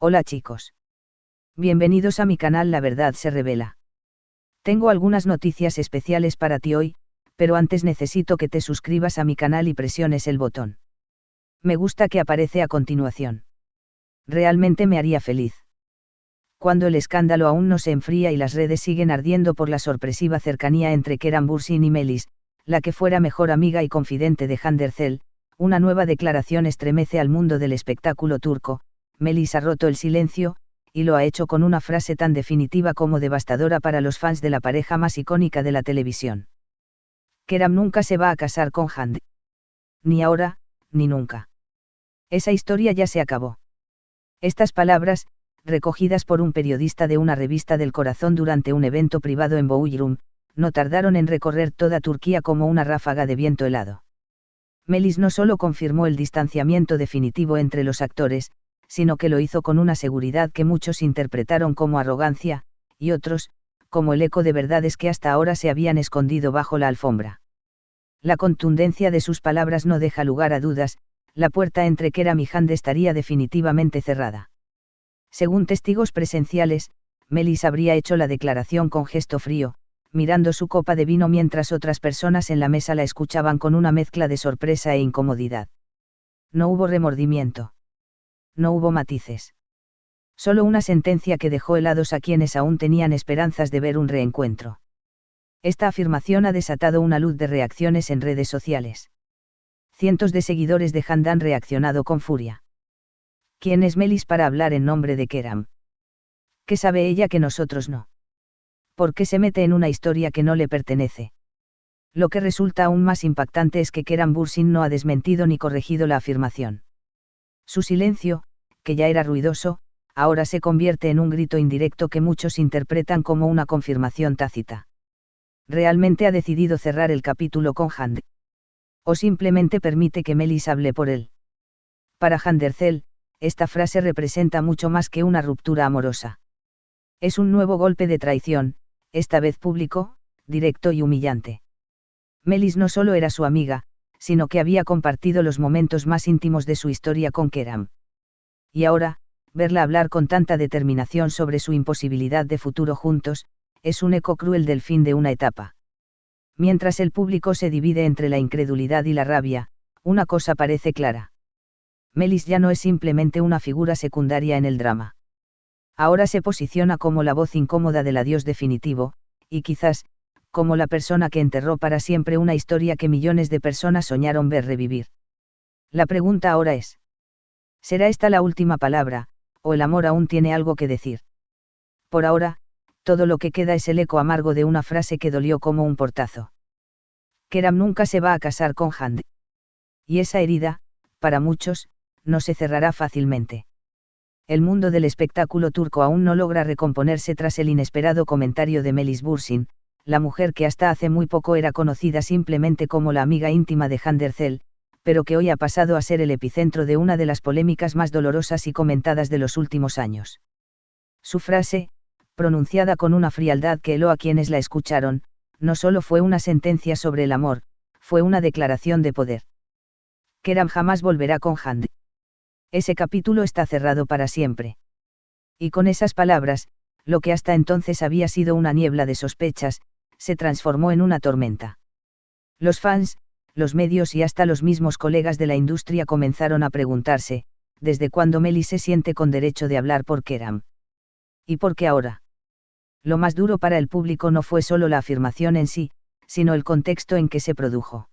Hola chicos. Bienvenidos a mi canal La Verdad se revela. Tengo algunas noticias especiales para ti hoy, pero antes necesito que te suscribas a mi canal y presiones el botón me gusta que aparece a continuación. Realmente me haría feliz. Cuando el escándalo aún no se enfría y las redes siguen ardiendo por la sorpresiva cercanía entre Kerem Bürsin y Melis, la que fuera mejor amiga y confidente de Hande Erçel, una nueva declaración estremece al mundo del espectáculo turco. Melis ha roto el silencio, y lo ha hecho con una frase tan definitiva como devastadora para los fans de la pareja más icónica de la televisión. Kerem nunca se va a casar con Hande. Ni ahora, ni nunca. Esa historia ya se acabó. Estas palabras, recogidas por un periodista de una revista del corazón durante un evento privado en Bodrum, no tardaron en recorrer toda Turquía como una ráfaga de viento helado. Melis no solo confirmó el distanciamiento definitivo entre los actores, sino que lo hizo con una seguridad que muchos interpretaron como arrogancia, y otros, como el eco de verdades que hasta ahora se habían escondido bajo la alfombra. La contundencia de sus palabras no deja lugar a dudas, la puerta entre Kerem y Hande estaría definitivamente cerrada. Según testigos presenciales, Melis habría hecho la declaración con gesto frío, mirando su copa de vino mientras otras personas en la mesa la escuchaban con una mezcla de sorpresa e incomodidad. No hubo remordimiento. No hubo matices. Solo una sentencia que dejó helados a quienes aún tenían esperanzas de ver un reencuentro. Esta afirmación ha desatado una luz de reacciones en redes sociales. Cientos de seguidores de Hande han reaccionado con furia. ¿Quién es Melis para hablar en nombre de Kerem? ¿Qué sabe ella que nosotros no? ¿Por qué se mete en una historia que no le pertenece? Lo que resulta aún más impactante es que Kerem Bürsin no ha desmentido ni corregido la afirmación. Su silencio, que ya era ruidoso, ahora se convierte en un grito indirecto que muchos interpretan como una confirmación tácita. ¿Realmente ha decidido cerrar el capítulo con Hande? ¿O simplemente permite que Melis hable por él? Para Hande Erçel, esta frase representa mucho más que una ruptura amorosa. Es un nuevo golpe de traición, esta vez público, directo y humillante. Melis no solo era su amiga, sino que había compartido los momentos más íntimos de su historia con Kerem. Y ahora, verla hablar con tanta determinación sobre su imposibilidad de futuro juntos, es un eco cruel del fin de una etapa. Mientras el público se divide entre la incredulidad y la rabia, una cosa parece clara. Melis ya no es simplemente una figura secundaria en el drama. Ahora se posiciona como la voz incómoda del adiós definitivo, y quizás, como la persona que enterró para siempre una historia que millones de personas soñaron ver revivir. La pregunta ahora es: ¿será esta la última palabra, o el amor aún tiene algo que decir? Por ahora, todo lo que queda es el eco amargo de una frase que dolió como un portazo. Kerem nunca se va a casar con Hande. Y esa herida, para muchos, no se cerrará fácilmente. El mundo del espectáculo turco aún no logra recomponerse tras el inesperado comentario de Melis Bürsin, la mujer que hasta hace muy poco era conocida simplemente como la amiga íntima de Hande Erçel, pero que hoy ha pasado a ser el epicentro de una de las polémicas más dolorosas y comentadas de los últimos años. Su frase, pronunciada con una frialdad que heló a quienes la escucharon, no solo fue una sentencia sobre el amor, fue una declaración de poder. Kerem jamás volverá con Hande. Ese capítulo está cerrado para siempre. Y con esas palabras, lo que hasta entonces había sido una niebla de sospechas, se transformó en una tormenta. Los fans, los medios y hasta los mismos colegas de la industria comenzaron a preguntarse, ¿desde cuándo Melis se siente con derecho de hablar por Kerem? ¿Y por qué ahora? Lo más duro para el público no fue solo la afirmación en sí, sino el contexto en que se produjo.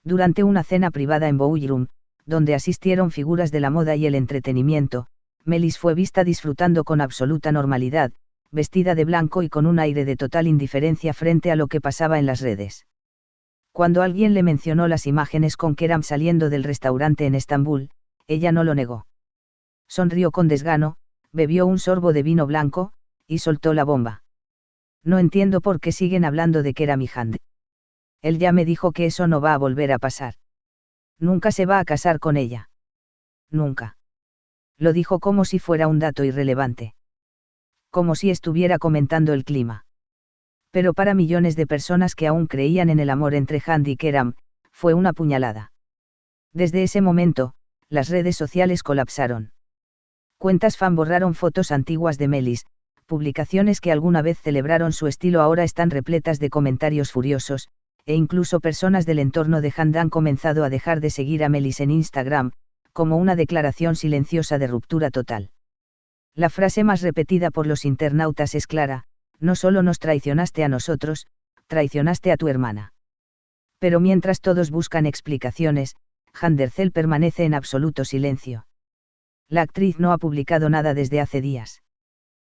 Durante una cena privada en Bodrum, donde asistieron figuras de la moda y el entretenimiento, Melis fue vista disfrutando con absoluta normalidad, vestida de blanco y con un aire de total indiferencia frente a lo que pasaba en las redes. Cuando alguien le mencionó las imágenes con Kerem saliendo del restaurante en Estambul, ella no lo negó. Sonrió con desgano, bebió un sorbo de vino blanco, y soltó la bomba. No entiendo por qué siguen hablando de Kerem y Hande. Él ya me dijo que eso no va a volver a pasar. Nunca se va a casar con ella. Nunca. Lo dijo como si fuera un dato irrelevante. Como si estuviera comentando el clima. Pero para millones de personas que aún creían en el amor entre Hande y Kerem, fue una puñalada. Desde ese momento, las redes sociales colapsaron. Cuentas fan borraron fotos antiguas de Melis, publicaciones que alguna vez celebraron su estilo ahora están repletas de comentarios furiosos, e incluso personas del entorno de Hand han comenzado a dejar de seguir a Melis en Instagram, como una declaración silenciosa de ruptura total. La frase más repetida por los internautas es clara: no solo nos traicionaste a nosotros, traicionaste a tu hermana. Pero mientras todos buscan explicaciones, Handercel permanece en absoluto silencio. La actriz no ha publicado nada desde hace días.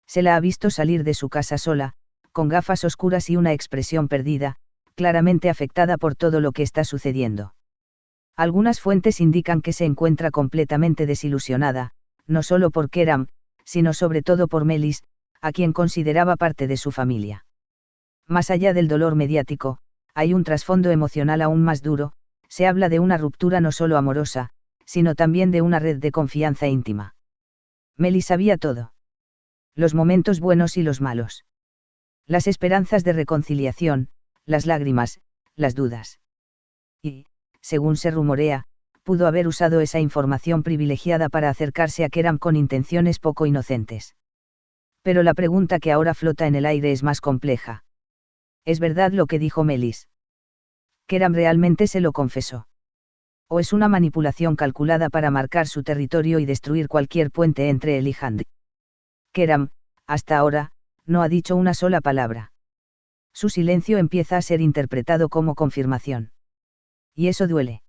Se la ha visto salir de su casa sola, con gafas oscuras y una expresión perdida, claramente afectada por todo lo que está sucediendo. Algunas fuentes indican que se encuentra completamente desilusionada, no solo por Keram, sino sobre todo por Melis, a quien consideraba parte de su familia. Más allá del dolor mediático, hay un trasfondo emocional aún más duro. Se habla de una ruptura no solo amorosa, sino también de una red de confianza íntima. Melis sabía todo. Los momentos buenos y los malos. Las esperanzas de reconciliación, las lágrimas, las dudas. Y, según se rumorea, pudo haber usado esa información privilegiada para acercarse a Keram con intenciones poco inocentes. Pero la pregunta que ahora flota en el aire es más compleja. ¿Es verdad lo que dijo Melis? ¿Keram realmente se lo confesó? ¿O es una manipulación calculada para marcar su territorio y destruir cualquier puente entre él y Hand? Keram, hasta ahora, no ha dicho una sola palabra. Su silencio empieza a ser interpretado como confirmación. Y eso duele.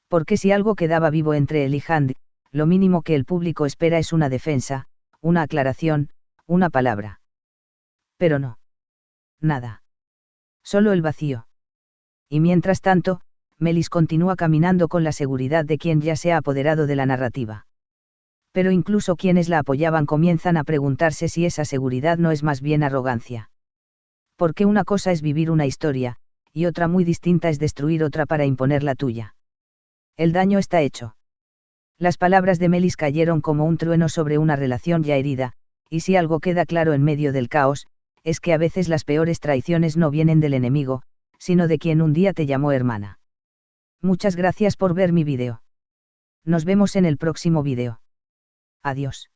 Porque si algo quedaba vivo entre él y Hand, lo mínimo que el público espera es una defensa, una aclaración, una palabra. Pero no. Nada. Solo el vacío. Y mientras tanto, Melis continúa caminando con la seguridad de quien ya se ha apoderado de la narrativa. Pero incluso quienes la apoyaban comienzan a preguntarse si esa seguridad no es más bien arrogancia. Porque una cosa es vivir una historia, y otra muy distinta es destruir otra para imponer la tuya. El daño está hecho. Las palabras de Melis cayeron como un trueno sobre una relación ya herida, y si algo queda claro en medio del caos, es que a veces las peores traiciones no vienen del enemigo, sino de quien un día te llamó hermana. Muchas gracias por ver mi vídeo. Nos vemos en el próximo vídeo. Adiós.